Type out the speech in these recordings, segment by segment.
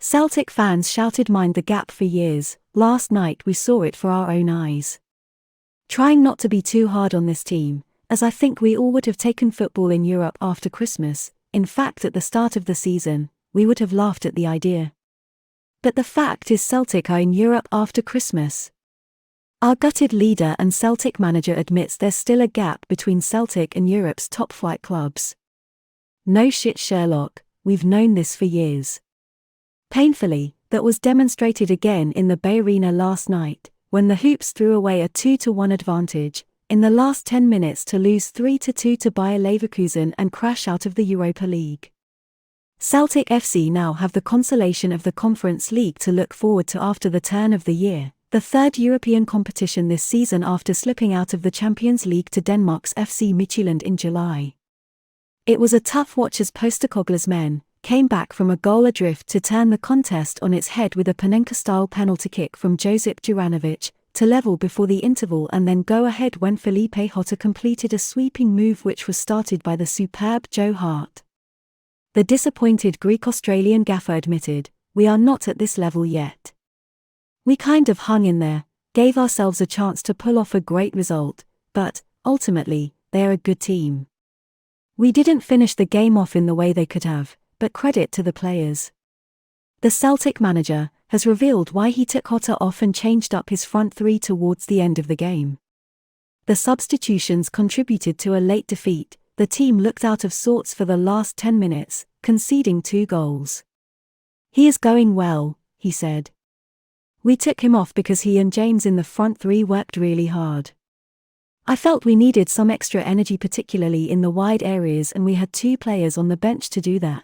Celtic fans shouted "mind the gap" for years. Last night we saw it for our own eyes. Trying not to be too hard on this team, as I think we all would have taken football in Europe after Christmas. In fact, at the start of the season, we would have laughed at the idea. But the fact is, Celtic are in Europe after Christmas. Our gutted leader and Celtic manager admits there's still a gap between Celtic and Europe's top flight clubs. No shit, Sherlock, we've known this for years. Painfully, that was demonstrated again in the BayArena last night, when the Hoops threw away a 2-1 advantage in the last 10 minutes to lose 3-2 to Bayer Leverkusen and crash out of the Europa League. Celtic FC now have the consolation of the Conference League to look forward to after the turn of the year, the third European competition this season after slipping out of the Champions League to Denmark's FC Midtjylland in July. It was a tough watch as Postecoglou's men came back from a goal adrift to turn the contest on its head with a Panenka-style penalty kick from Josip Juranovic to level before the interval and then go ahead when Felipe Jota completed a sweeping move which was started by the superb Joe Hart. The disappointed Greek-Australian gaffer admitted, "We are not at this level yet. We kind of hung in there, gave ourselves a chance to pull off a great result, but, ultimately, they're a good team. We didn't finish the game off in the way they could have, but credit to the players." The Celtic manager has revealed why he took Jota off and changed up his front three towards the end of the game. The substitutions contributed to a late defeat. The team looked out of sorts for the last 10 minutes, conceding 2 goals. "He is going well," he said. "We took him off because he and James in the front three worked really hard. I felt we needed some extra energy, particularly in the wide areas, and we had 2 players on the bench to do that.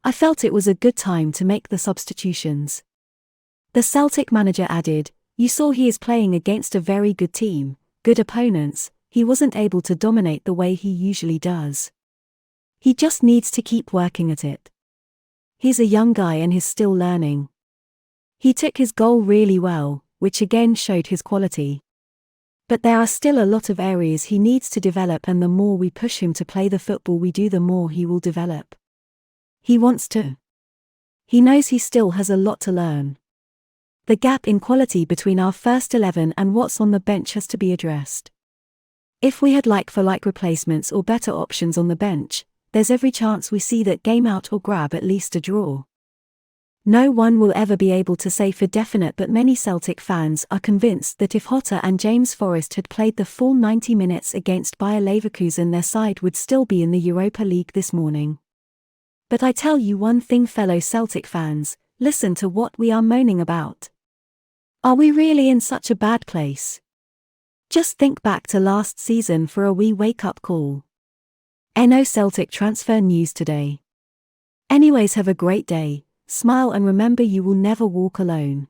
I felt it was a good time to make the substitutions." The Celtic manager added, "You saw he is playing against a very good team, good opponents. He wasn't able to dominate the way he usually does. He just needs to keep working at it. He's a young guy and he's still learning. He took his goal really well, which again showed his quality. But there are still a lot of areas he needs to develop, and the more we push him to play the football we do, the more he will develop. He wants to. He knows he still has a lot to learn. The gap in quality between our first 11 and what's on the bench has to be addressed. If we had like-for-like replacements or better options on the bench, there's every chance we see that game out or grab at least a draw." No one will ever be able to say for definite, but many Celtic fans are convinced that if Jota and James Forrest had played the full 90 minutes against Bayer Leverkusen, their side would still be in the Europa League this morning. But I tell you one thing, fellow Celtic fans, listen to what we are moaning about. Are we really in such a bad place? Just think back to last season for a wee wake-up call. No Celtic transfer news today. Anyways, have a great day, smile, and remember you will never walk alone.